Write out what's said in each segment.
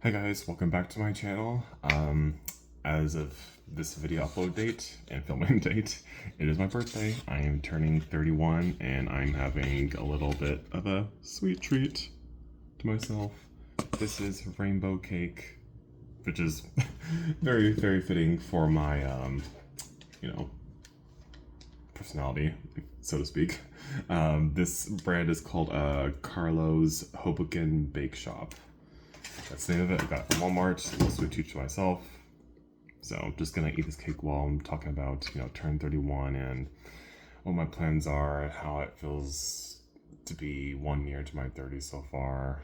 Hi guys, welcome back to my channel. As of this video upload date and filming date, it is my birthday. I am turning 31 and I'm having a little bit of a sweet treat to myself. This is rainbow cake, which is very, very fitting for my, personality, so to speak. This brand is called Carlo's Hoboken Bake Shop. That's the name of it. I got it from Walmart. A little sweet treat to myself. So I'm just gonna eat this cake while I'm talking about, turn 31 and what my plans are and how it feels to be 1 year to my 30s so far.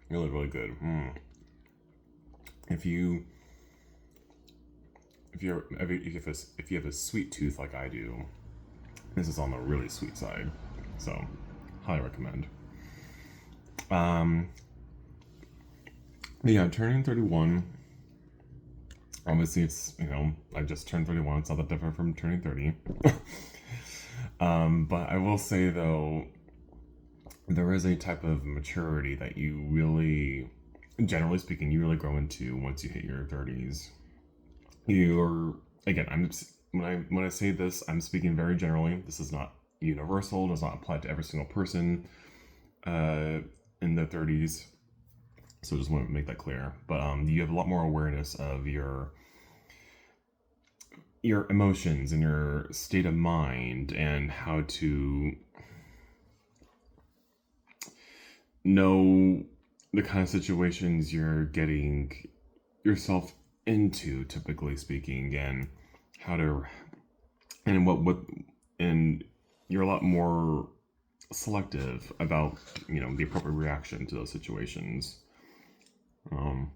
Really, really good. If you have a sweet tooth like I do, this is on the really sweet side, so highly recommend. Yeah, I'm turning 31. Obviously, it's I just turned 31. It's not that different from turning 30. But I will say though, there is a type of maturity that you really, generally speaking, you really grow into once you hit your 30s. When I say this, I'm speaking very generally. This is not universal. Does not apply to every single person in their 30s. So just want to make that clear. But you have a lot more awareness of your emotions and your state of mind and how to know the kind of situations you're getting yourself into, typically speaking, and how to and you're a lot more selective about the appropriate reaction to those situations. And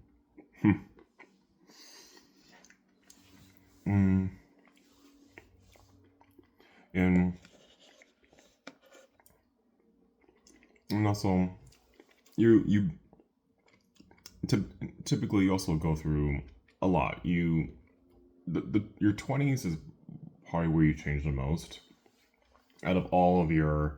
also typically you also go through a lot. Your 20s is probably where you change the most out of all the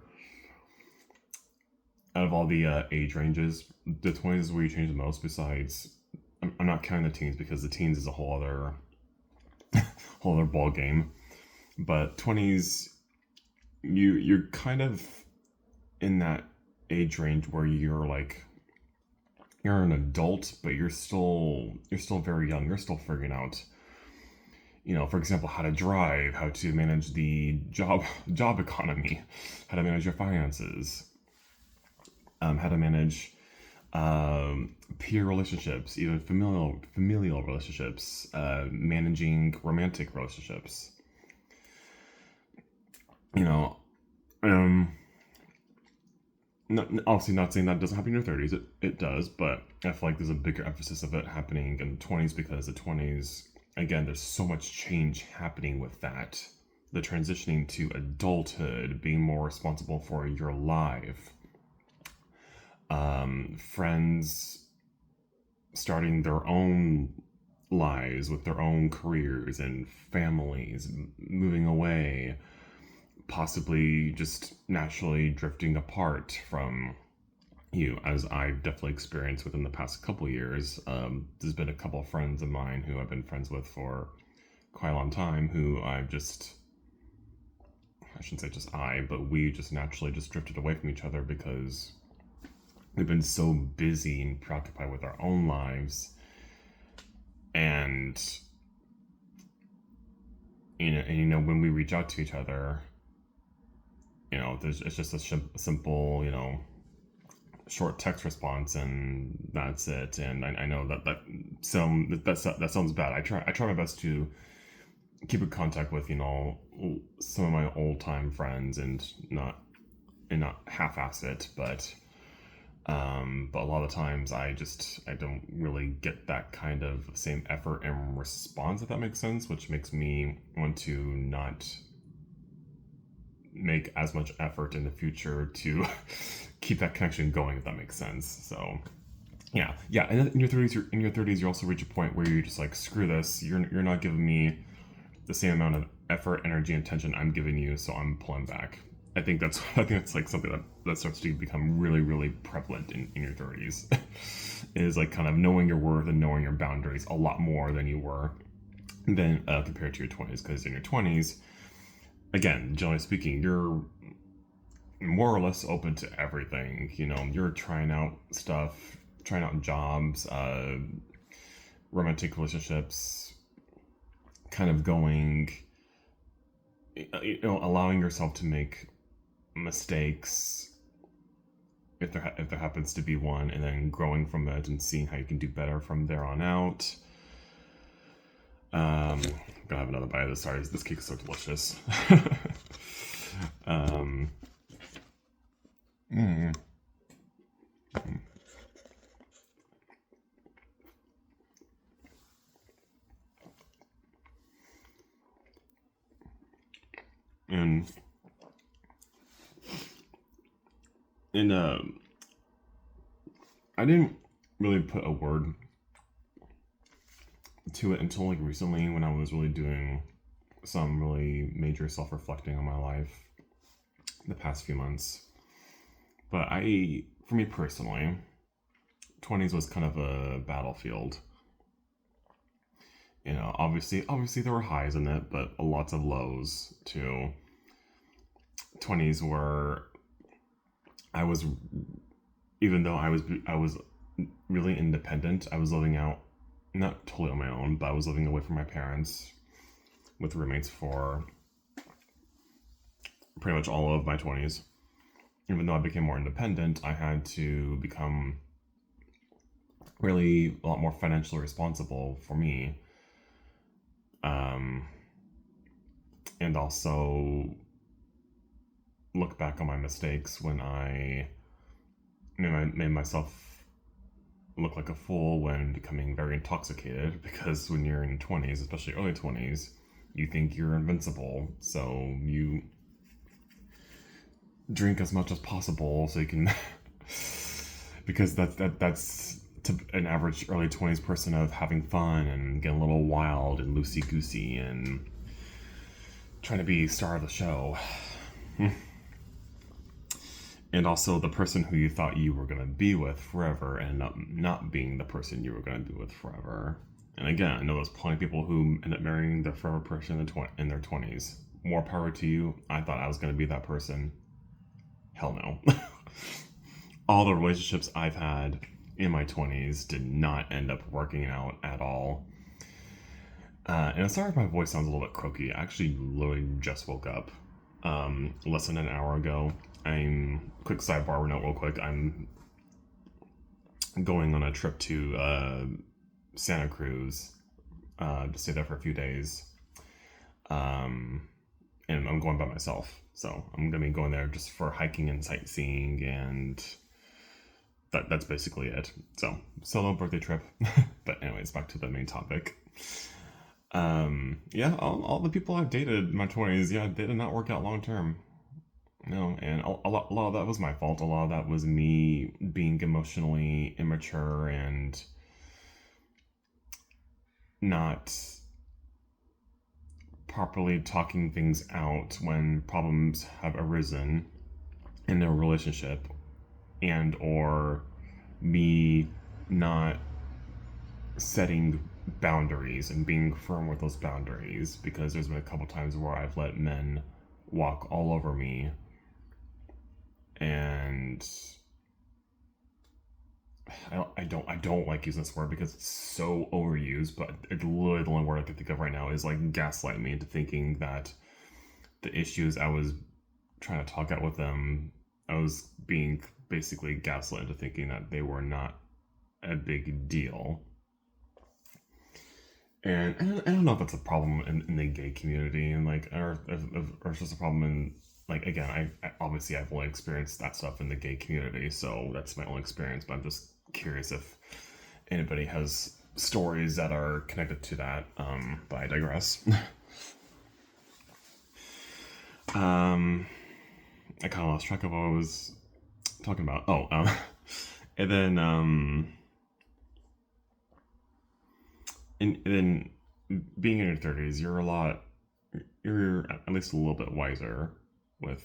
age ranges. The 20s is where you change the most. Besides, I'm not counting the teens because the teens is a whole other ball game. But 20s, you're kind of in that age range where you're an adult, but you're still very young. You're still figuring out, for example, how to drive, how to manage the job economy, how to manage your finances, how to manage peer relationships, even familial relationships, managing romantic relationships. Obviously not saying that doesn't happen in your 30s. It does, but I feel like there's a bigger emphasis of it happening in the 20s because the 20s, again, there's so much change happening with that. The transitioning to adulthood, being more responsible for your life, friends starting their own lives with their own careers and families, moving away, possibly just naturally drifting apart from you, as I've definitely experienced within the past couple years. There's been a couple of friends of mine who I've been friends with for quite a long time who I shouldn't say just but we just naturally just drifted away from each other because we've been so busy and preoccupied with our own lives. And when we reach out to each other, it's just a simple, short text response, and that's it. And I know that sounds bad. I try my best to keep in contact with some of my old time friends and not half-ass it, but a lot of times I don't really get that kind of same effort and response, if that makes sense, which makes me want to not make as much effort in the future to keep that connection going, if that makes sense. So yeah. And in your 30s, you also reach a point where you're just like, screw this. You're not giving me the same amount of effort, energy, and attention I'm giving you, so I'm pulling back. I think that's like something that starts to become really, really prevalent in your 30s. Is like kind of knowing your worth and knowing your boundaries a lot more than you were than compared to your 20s. Because in your 20s, again, generally speaking, you're more or less open to everything. You know, you're trying out stuff, trying out jobs, romantic relationships, kind of going, allowing yourself to make mistakes if there happens to be one, and then growing from it and seeing how you can do better from there on out. I'm gonna have another bite of this. Sorry, this cake is so delicious. um, mm, and and I didn't really put a word to it until like recently when I was really doing some really major self-reflecting on my life the past few months. But for me personally, 20s was kind of a battlefield. You know, obviously there were highs in it, but lots of lows too. 20s were I was even though I was really independent, I was living out not totally on my own, but I was living away from my parents with roommates for pretty much all of my 20s. Even though I became more independent, I had to become really a lot more financially responsible for me. Um, and also look back on my mistakes when I made myself look like a fool when becoming very intoxicated, because when you're in your 20s, especially early 20s, you think you're invincible, so you drink as much as possible so you can because that's to an average early 20s person of having fun and getting a little wild and loosey goosey and trying to be star of the show. And also the person who you thought you were going to be with forever and not being the person you were going to be with forever. And again, I know there's plenty of people who end up marrying their forever person in their 20s. More power to you. I thought I was going to be that person. Hell no. All the relationships I've had in my 20s did not end up working out at all. And I'm sorry if my voice sounds a little bit croaky. I actually literally just woke up less than an hour ago. Quick sidebar note real quick. I'm going on a trip to Santa Cruz to stay there for a few days. And I'm going by myself. So I'm going to be going there just for hiking and sightseeing, and that's basically it. So, solo birthday trip. But anyways, back to the main topic. Yeah, all the people I've dated in my 20s, yeah, they did not work out long term. No, and a lot of that was my fault. A lot of that was me being emotionally immature and not properly talking things out when problems have arisen in a relationship, and or me not setting boundaries and being firm with those boundaries, because there's been a couple times where I've let men walk all over me, and I don't like using this word because it's so overused, but it's literally the only word I can think of right now is like gaslight me into thinking that the issues I was trying to talk out with them, I was being basically gaslit into thinking that they were not a big deal. And I don't know if that's a problem in the gay community, and like, or it's just a problem in, like, again, I obviously I've only experienced that stuff in the gay community, so that's my only experience. But I'm just curious if anybody has stories that are connected to that. But I digress. I kind of lost track of what I was talking about. Oh, and then and then being in your 30s, you're at least a little bit wiser with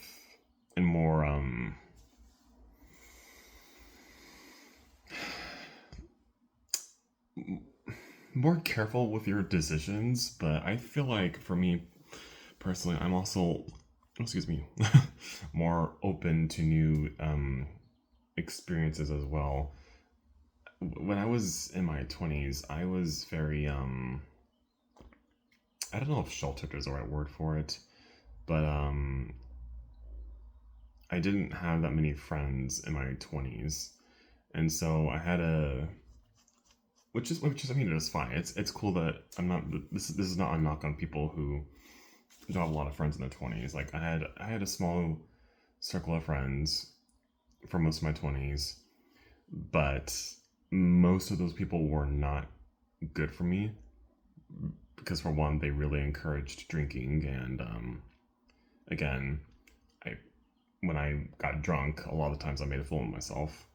and more careful with your decisions. But I feel like for me personally, I'm also, excuse me, more open to new experiences as well. When I was in my 20s, I was very I don't know if sheltered is the right word for it, but I didn't have that many friends in my 20s, and so I had a, which is I mean, it's fine. It's cool that I'm not, this is not a knock on people who don't have a lot of friends in their 20s. Like I had a small circle of friends for most of my 20s, but most of those people were not good for me because, for one, they really encouraged drinking, and again, I when I got drunk, a lot of the times I made a fool of myself.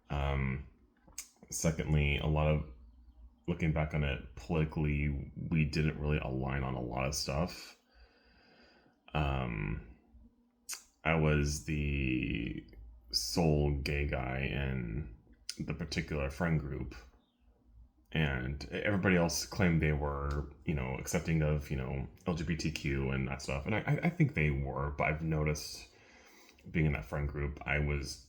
Um, Secondly, a lot of, looking back on it politically, we didn't really align on a lot of stuff. Um, I was the sole gay guy in the particular friend group, and everybody else claimed they were, accepting of, LGBTQ and that stuff, and I think they were, but I've noticed being in that friend group, I was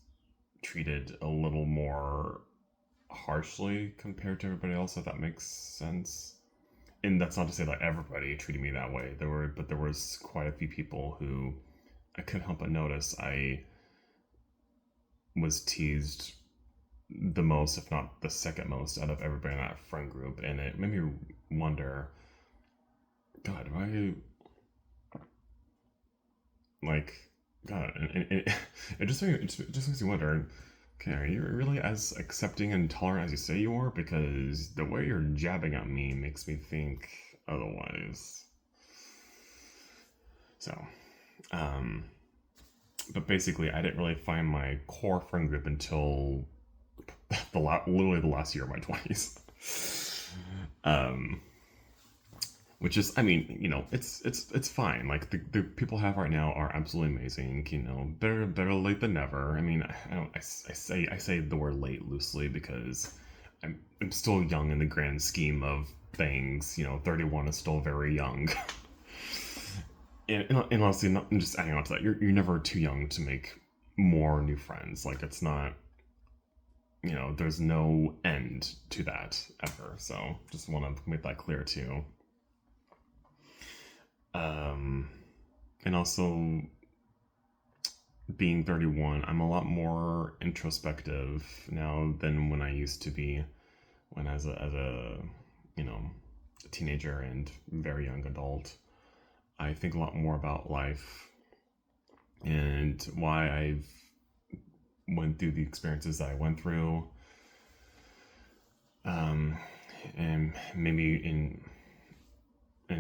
treated a little more harshly compared to everybody else, if that makes sense. And that's not to say that everybody treated me that way. There was quite a few people who I couldn't help but notice I was teased the most, if not the second most, out of everybody in that friend group, and it made me wonder, God, do I like, God, and it just makes me wonder. Okay, are you really as accepting and tolerant as you say you are? Because the way you're jabbing at me makes me think otherwise. So, um, but basically, I didn't really find my core friend group until literally the last year of my 20s. um, which is, I mean, it's fine. Like the people I have right now are absolutely amazing. Better late than never. I mean, I don't, I say the word late loosely because I'm still young in the grand scheme of things. 31 is still very young. And honestly, I'm just adding on to that. You're never too young to make more new friends. Like, it's not, there's no end to that ever. So just want to make that clear too. Um, and also, being 31, I'm a lot more introspective now than when I used to be when as a you know teenager and very young adult. I think a lot more about life and why I've went through the experiences that I went through. Um, and maybe in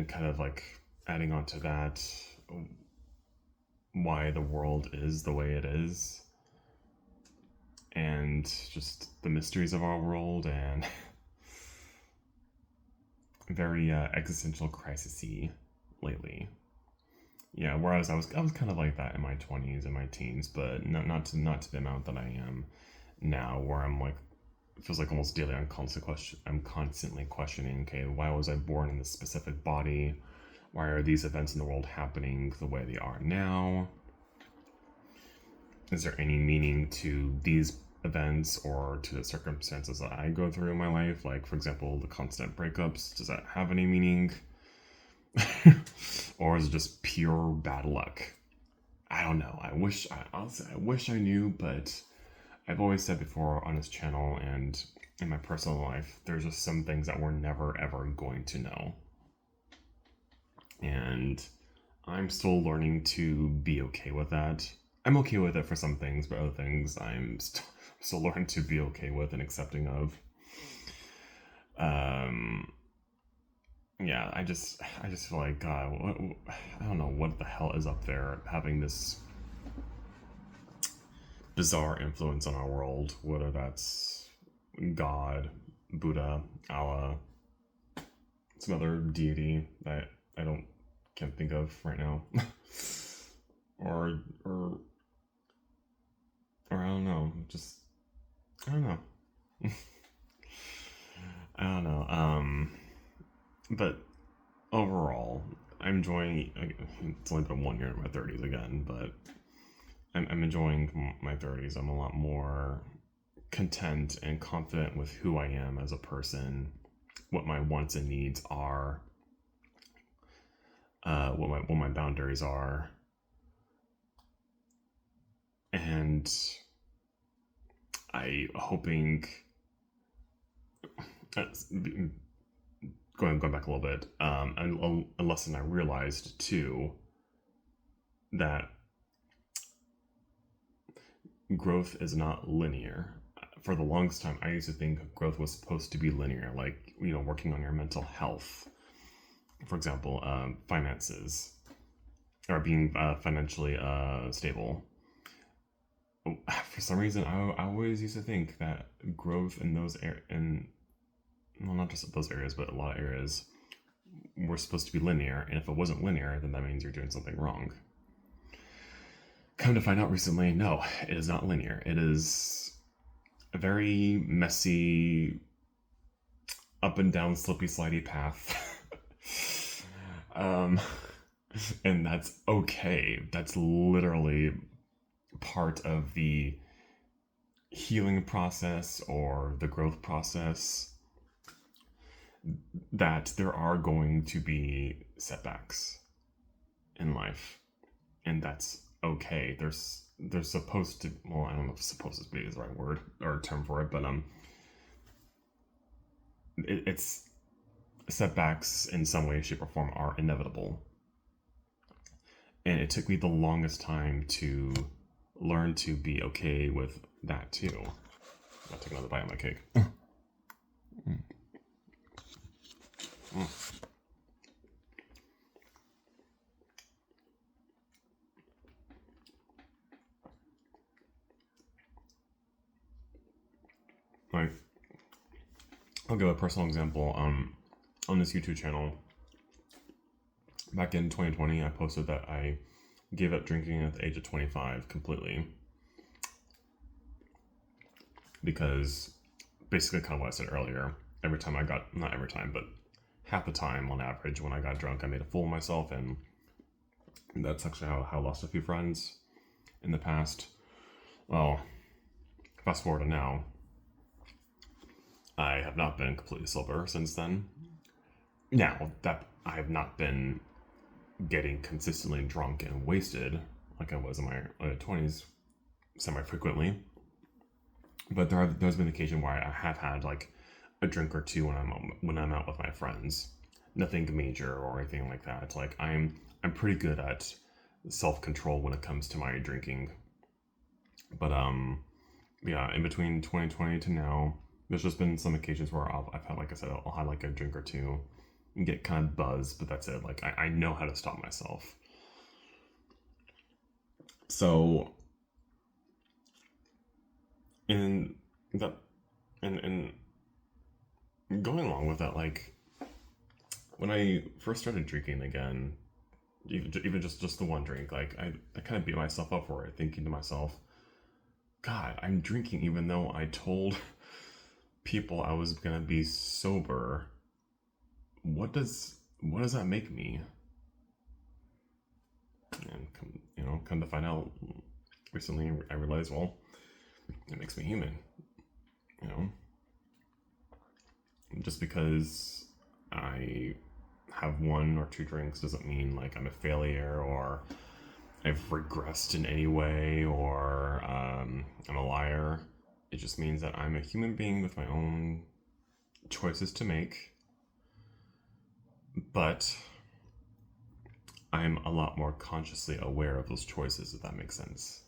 kind of like adding on to that, why the world is the way it is, and just the mysteries of our world, and very existential crisisy lately. Yeah, whereas I was kind of like that in my 20s and my teens, but not to the amount that I am now, where I'm like, it feels like almost daily I'm constantly questioning, okay, why was I born in this specific body? Why are these events in the world happening the way they are now? Is there any meaning to these events or to the circumstances that I go through in my life? Like, for example, the constant breakups. Does that have any meaning? Or is it just pure bad luck? I don't know. Honestly, I wish I knew, but I've always said before on this channel and in my personal life, there's just some things that we're never ever going to know. And I'm still learning to be okay with that. I'm okay with it for some things, but other things I'm still learning to be okay with and accepting of. Yeah, I just feel like, God, I don't know what the hell is up there having this bizarre influence on our world, whether that's God, Buddha, Allah, some other deity that I can't think of right now, or don't know. Just I don't know. I don't know. But overall, I'm enjoying. It's only been 1 year in my 30s again, but I'm enjoying my 30s. I'm a lot more content and confident with who I am as a person, what my wants and needs are, what my boundaries are, and I hoping. Going back a little bit, a lesson I realized too, that growth is not linear. For the longest time, I used to think growth was supposed to be linear, like, working on your mental health, for example, finances, or being financially stable. For some reason, I always used to think that growth in those well, not just those areas, but a lot of areas were supposed to be linear, and if it wasn't linear, then that means you're doing something wrong. Come to find out recently, no, it is not linear. It is a very messy, up and down, slippy, slidey path. And that's okay. That's literally part of the healing process or the growth process, that there are going to be setbacks in life, and that's okay. There's supposed to, well, I don't know if supposed to be is the right word or term for it, but it's setbacks in some way, shape, or form are inevitable, and it took me the longest time to learn to be okay with that too. I'll take another bite of my cake. Like, I'll give a personal example. On this YouTube channel, back in 2020, I posted that I gave up drinking at the age of 25 completely, because basically kind of what I said earlier, every time I got, not every time, but half the time on average when I got drunk, I made a fool of myself, and that's actually how I lost a few friends in the past. Well, fast forward to now, I have not been completely sober since then. Now, that I have not been getting consistently drunk and wasted like I was in my early 20s semi-frequently, but there's been an occasion where I have had like a drink or two when I'm out with my friends. Nothing major or anything like that. It's like I'm pretty good at self-control when it comes to my drinking. But yeah, in between 2020 to now, there's just been some occasions where I've had, like I said, I'll have like a drink or two and get kind of buzzed, but that's it. Like I know how to stop myself. So in that, and going along with that, like when I first started drinking again, even just the one drink, like I kind of beat myself up for it, thinking to myself, God, I'm drinking even though I told people I was gonna be sober. What does that make me? And come to find out, recently I realized, well, it makes me human. Just because I have one or two drinks doesn't mean like I'm a failure or I've regressed in any way or I'm a liar. It just means that I'm a human being with my own choices to make, but I'm a lot more consciously aware of those choices, if that makes sense.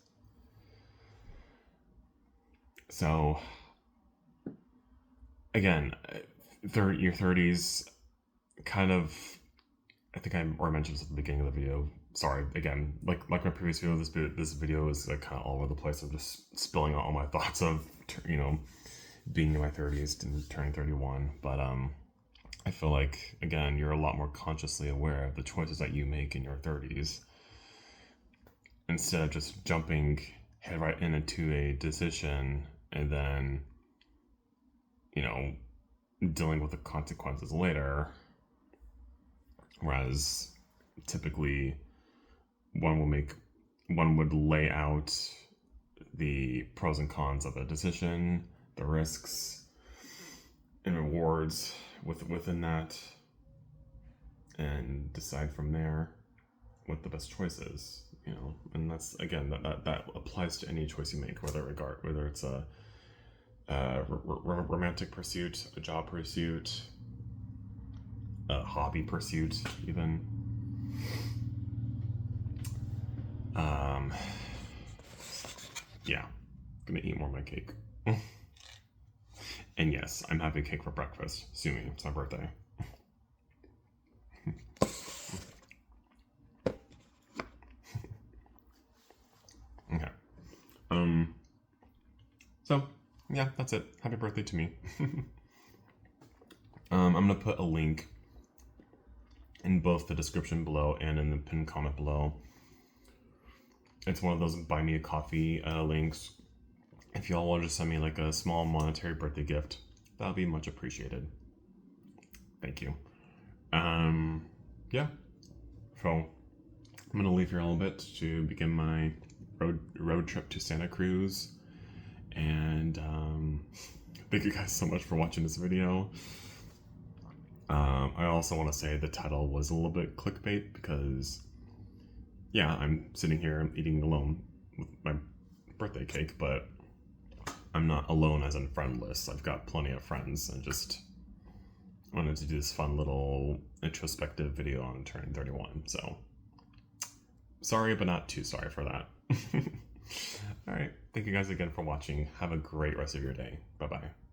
So, again, your 30s, kind of, I think I mentioned this at the beginning of the video. Sorry, again, like my previous video, this video is like kind of all over the place. I'm just spilling out all my thoughts of, being in my 30s and turning 31. But I feel like, again, you're a lot more consciously aware of the choices that you make in your 30s, instead of just jumping head right into a decision and then, you know, dealing with the consequences later. Whereas typically one would lay out the pros and cons of a decision, the risks and rewards within that, and decide from there what the best choice is. You know, and that's again that applies to any choice you make, whether it's a romantic pursuit, a job pursuit, a hobby pursuit, even. Yeah, gonna eat more of my cake. And yes, I'm having cake for breakfast. Sue me, it's my birthday. Okay. So yeah, that's it. Happy birthday to me. I'm gonna put a link in both the description below and in the pinned comment below. It's one of those buy me a coffee links. If y'all want to just send me like a small monetary birthday gift, that'll be much appreciated. Thank you. Yeah. So I'm gonna leave here a little bit to begin my road trip to Santa Cruz. And thank you guys so much for watching this video. I also want to say the title was a little bit clickbait because, yeah, I'm sitting here eating alone with my birthday cake, but I'm not alone as in friendless. I've got plenty of friends, and just wanted to do this fun little introspective video on turning 31. So sorry, but not too sorry for that. All right. Thank you guys again for watching. Have a great rest of your day. Bye-bye.